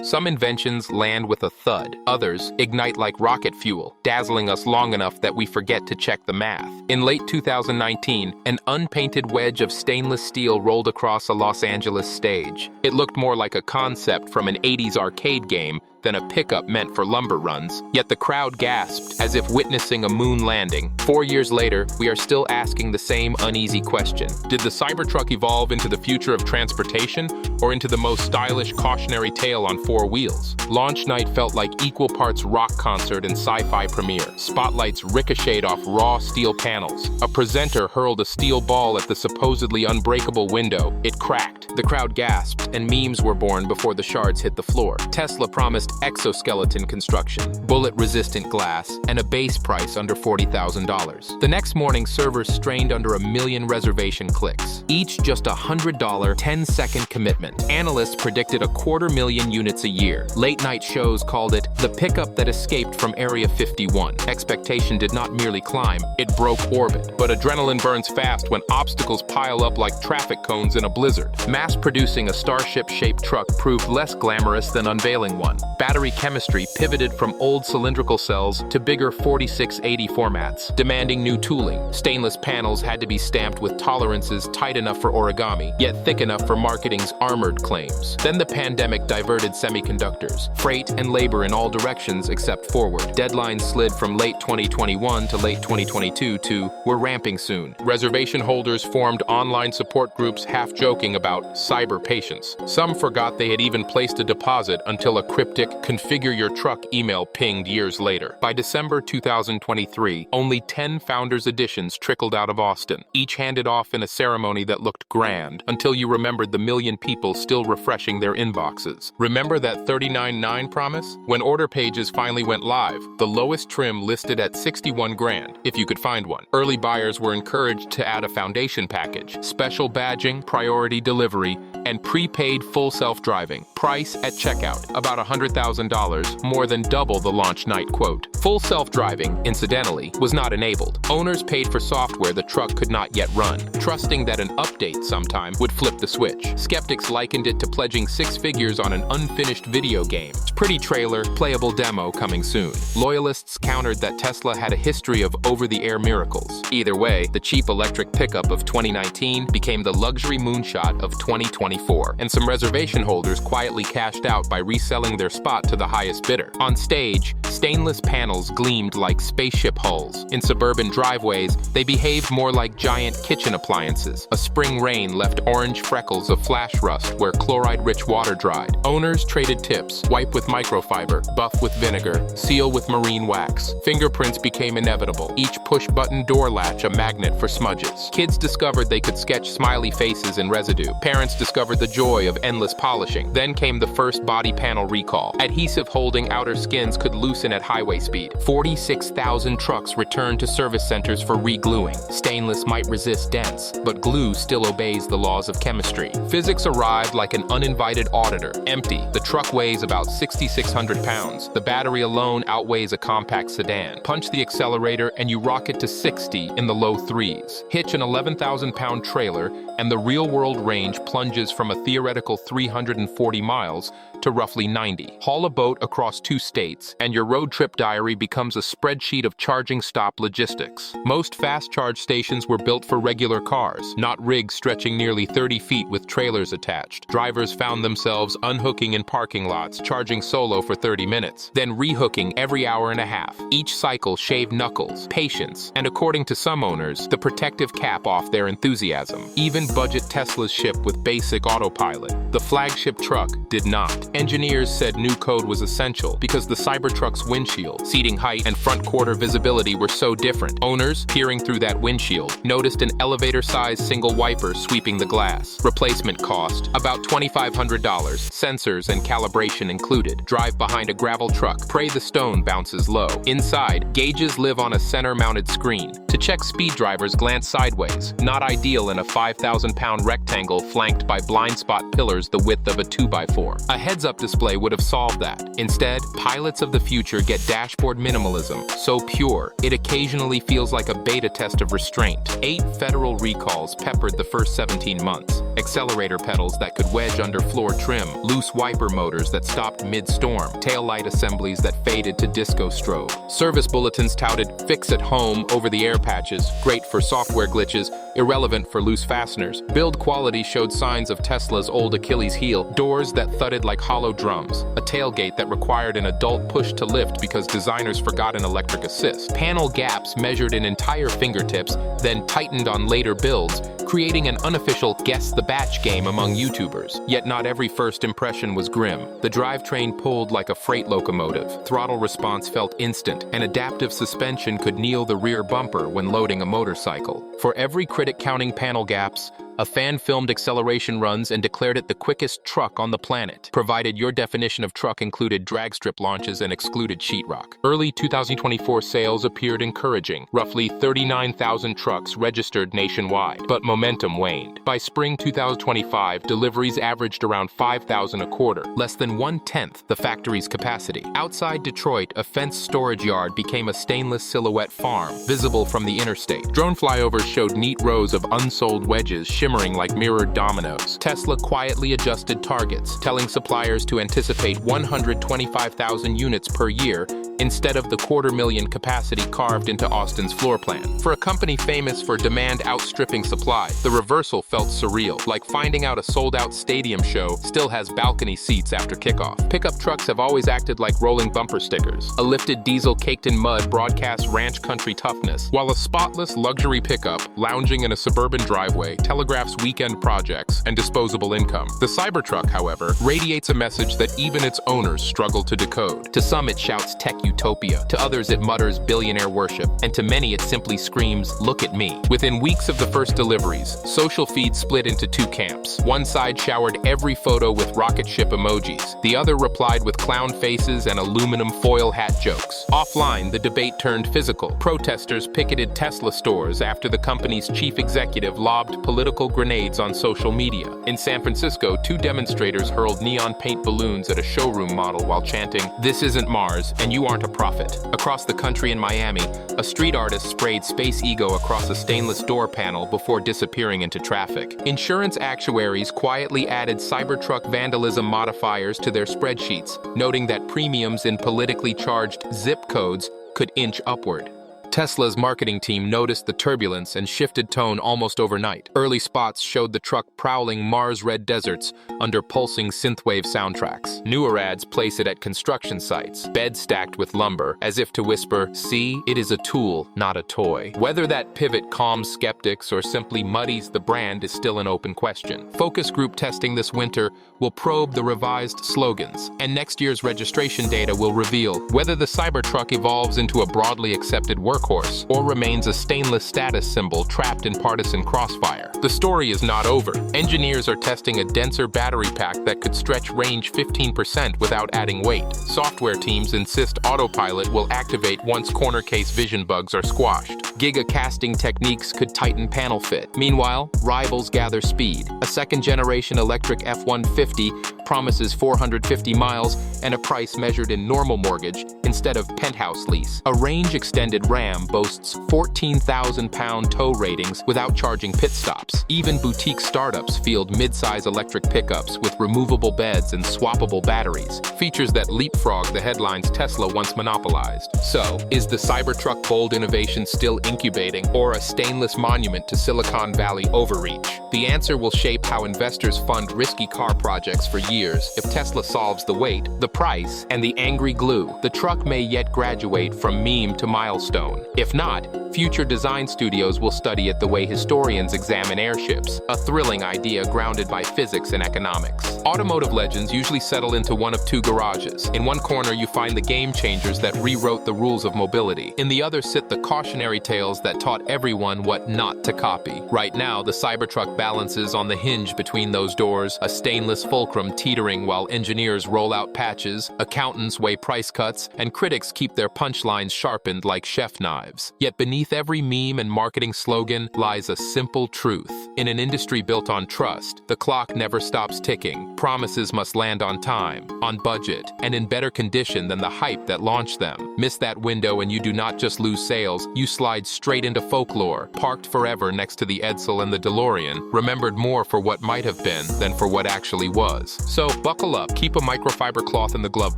Some inventions land with a thud. Others ignite like rocket fuel, dazzling us long enough that we forget to check the math. In late 2019, an unpainted wedge of stainless steel rolled across a Los Angeles stage. It looked more like a concept from an 80s arcade game than a pickup meant for lumber runs. Yet the crowd gasped, as if witnessing a moon landing. 4 years later, we are still asking the same uneasy question. Did the Cybertruck evolve into the future of transportation, or into the most stylish cautionary tale on 4 wheels? Launch night felt like equal parts rock concert and sci-fi premiere. Spotlights ricocheted off raw steel panels. A presenter hurled a steel ball at the supposedly unbreakable window. It cracked. The crowd gasped, and memes were born before the shards hit the floor. Tesla promised exoskeleton construction, bullet-resistant glass, and a base price under $40,000. The next morning, servers strained under 1 million reservation clicks, each just $100, 10-second commitment. Analysts predicted 250,000 units a year. Late-night shows called it the pickup that escaped from Area 51. Expectation did not merely climb, it broke orbit. But adrenaline burns fast when obstacles pile up like traffic cones in a blizzard. Mass-producing a Starship-shaped truck proved less glamorous than unveiling one. Battery chemistry pivoted from old cylindrical cells to bigger 4680 formats, demanding new tooling. Stainless panels had to be stamped with tolerances tight enough for origami, yet thick enough for marketing's armored claims. Then the pandemic diverted semiconductors, freight and labor in all directions except forward. Deadlines slid from late 2021 to late 2022 to "we're ramping soon." Reservation holders formed online support groups half-joking about cyber patience. Some forgot they had even placed a deposit until a cryptic "configure your truck" email pinged years later. By December 2023, only 10 Founders Editions trickled out of Austin, each handed off in a ceremony that looked grand, until you remembered the million people still refreshing their inboxes. Remember that $39.9 promise? When order pages finally went live, the lowest trim listed at $61,000, if you could find one. Early buyers were encouraged to add a foundation package, special badging, priority delivery, and prepaid full self-driving. Price at checkout, about $100,000, more than double the launch night quote. Full self-driving, incidentally, was not enabled. Owners paid for software the truck could not yet run, trusting that an update sometime would flip the switch. Skeptics likened it to pledging 6 figures on an unfinished video game. Pretty trailer, playable demo coming soon. Loyalists countered that Tesla had a history of over-the-air miracles. Either way, the cheap electric pickup of 2019 became the luxury moonshot of 2024, and some reservation holders quietly cashed out by reselling their spot to the highest bidder. On stage, stainless panels gleamed like spaceship hulls. In suburban driveways, they behaved more like giant kitchen appliances. A spring rain left orange freckles of flash rust where chloride-rich water dried. Owners traded tips: wipe with microfiber, buff with vinegar, seal with marine wax. Fingerprints became inevitable, each push-button door latch a magnet for smudges. Kids discovered they could sketch smiley faces in residue. Parents discovered the joy of endless polishing. Then came the first body panel recall. Adhesive holding outer skins could loosen at highway speed. 46,000 trucks returned to service centers for re-gluing. Stainless might resist dents, but glue still obeys the laws of chemistry. Physics arrived like an uninvited auditor. Empty. The truck weighs about 6,600 pounds. The battery alone outweighs a compact sedan. Punch the accelerator and you rocket to 60 in the low 3s. Hitch an 11,000-pound trailer and the real-world range plunges from a theoretical 340 miles to roughly 90. Haul a boat across 2 states, and your road trip diary becomes a spreadsheet of charging stop logistics. Most fast charge stations were built for regular cars, not rigs stretching nearly 30 feet with trailers attached. Drivers found themselves unhooking in parking lots, charging solo for 30 minutes, then rehooking every hour and a half. Each cycle shaved knuckles, patience, and according to some owners, the protective cap off their enthusiasm. Even budget Teslas ship with basic autopilot. The flagship truck did not. Engineers said new code was essential because the Cybertruck's windshield, seating height, and front quarter visibility were so different. Owners, peering through that windshield, noticed an elevator-sized single wiper sweeping the glass. Replacement cost, about $2,500, sensors and calibration included. Drive behind a gravel truck, pray the stone bounces low. Inside, gauges live on a center-mounted screen. To check speed, drivers glance sideways, not ideal in a 5,000-pound rectangle flanked by blind spot pillars the width of a 2x4. A heads-up display would have solved that. Instead, pilots of the future get dashboard minimalism, so pure, it occasionally feels like a beta test of restraint. 8 federal recalls peppered the first 17 months. accelerator pedals that could wedge under floor trim, loose wiper motors that stopped mid-storm, taillight assemblies that faded to disco strobe. Service bulletins touted "fix at home" over-the-air patches, great for software glitches, irrelevant for loose fasteners. Build quality showed signs of Tesla's old Achilles heel, doors that thudded like hollow drums, a tailgate that required an adult push to lift because designers forgot an electric assist. Panel gaps measured in entire fingertips, then tightened on later builds, creating an unofficial guess the batch game among YouTubers. Yet not every first impression was grim. The drivetrain pulled like a freight locomotive. Throttle response felt instant, and adaptive suspension could kneel the rear bumper when loading a motorcycle. For every critic counting panel gaps, a fan filmed acceleration runs and declared it the quickest truck on the planet, provided your definition of truck included drag strip launches and excluded sheetrock. Early 2024 sales appeared encouraging, roughly 39,000 trucks registered nationwide, but momentum waned. By spring 2025, deliveries averaged around 5,000 a quarter, less than 1/10 the factory's capacity. Outside Detroit, a fenced storage yard became a stainless silhouette farm, visible from the interstate. Drone flyovers showed neat rows of unsold wedges shimmering like mirrored dominoes. Tesla quietly adjusted targets, telling suppliers to anticipate 125,000 units per year instead of the 250,000 capacity carved into Austin's floor plan. For a company famous for demand outstripping supply, the reversal felt surreal, like finding out a sold-out stadium show still has balcony seats after kickoff. Pickup trucks have always acted like rolling bumper stickers. A lifted diesel caked in mud broadcasts ranch country toughness, while a spotless luxury pickup lounging in a suburban driveway telegraphs weekend projects and disposable income. The Cybertruck, however, radiates a message that even its owners struggle to decode. To some it shouts tech utopia, to others it mutters billionaire worship, and to many it simply screams, "Look at me." Within weeks of the first deliveries, social feeds split into two camps. One side showered every photo with rocket ship emojis. The other replied with clown faces and aluminum foil hat jokes. Offline, the debate turned physical. Protesters picketed Tesla stores after the company's chief executive lobbed political grenades on social media. In San Francisco, two demonstrators hurled neon paint balloons at a showroom model while chanting, "This isn't Mars, and you aren't a prophet." Across the country in Miami, a street artist sprayed Space Ego across a stainless door panel before disappearing into traffic. Insurance actuaries quietly added Cybertruck vandalism modifiers to their spreadsheets, noting that premiums in politically charged zip codes could inch upward. Tesla's marketing team noticed the turbulence and shifted tone almost overnight. Early spots showed the truck prowling Mars-red deserts under pulsing synthwave soundtracks. Newer ads place it at construction sites, beds stacked with lumber, as if to whisper, "See, it is a tool, not a toy." Whether that pivot calms skeptics or simply muddies the brand is still an open question. Focus group testing this winter will probe the revised slogans, and next year's registration data will reveal whether the Cybertruck evolves into a broadly accepted workhorse or remains a stainless status symbol trapped in partisan crossfire. The story is not over. Engineers are testing a denser battery pack that could stretch range 15% without adding weight. Software teams insist autopilot will activate once corner case vision bugs are squashed. Giga casting techniques could tighten panel fit. Meanwhile, rivals gather speed. A second-generation electric F-150 promises 450 miles and a price measured in normal mortgage instead of penthouse lease. A range-extended Ram boasts 14,000-pound tow ratings without charging pit stops. Even boutique startups field mid-size electric pickups with removable beds and swappable batteries, features that leapfrog the headlines Tesla once monopolized. So, is the Cybertruck bold innovation still incubating, or a stainless monument to Silicon Valley overreach? The answer will shape how investors fund risky car projects for years. If Tesla solves the weight, the price, and the angry glue, the truck may yet graduate from meme to milestone. If not, future design studios will study it the way historians examine airships, a thrilling idea grounded by physics and economics. Automotive legends usually settle into one of two garages. In one corner, you find the game changers that rewrote the rules of mobility. In the other sit the cautionary tales that taught everyone what not to copy. Right now, the Cybertruck balances on the hinge between those doors, a stainless fulcrum teetering while engineers roll out patches, accountants weigh price cuts, and critics keep their punchlines sharpened like chef knives. knives. Yet beneath every meme and marketing slogan lies a simple truth. In an industry built on trust, the clock never stops ticking. Promises must land on time, on budget, and in better condition than the hype that launched them. Miss that window and you do not just lose sales, you slide straight into folklore, parked forever next to the Edsel and the DeLorean, remembered more for what might have been than for what actually was. So buckle up, keep a microfiber cloth in the glove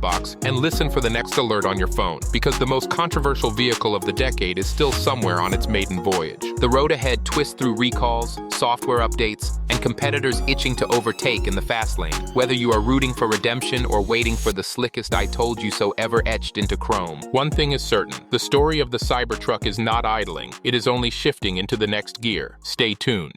box, and listen for the next alert on your phone, because the most controversial vehicle of the decade is still somewhere on its maiden voyage. The road ahead twists through recalls, software updates, and competitors itching to overtake in the fast lane. Whether you are rooting for redemption or waiting for the slickest "I told you so" ever etched into chrome, one thing is certain: the story of the Cybertruck is not idling. It is only shifting into the next gear. Stay tuned.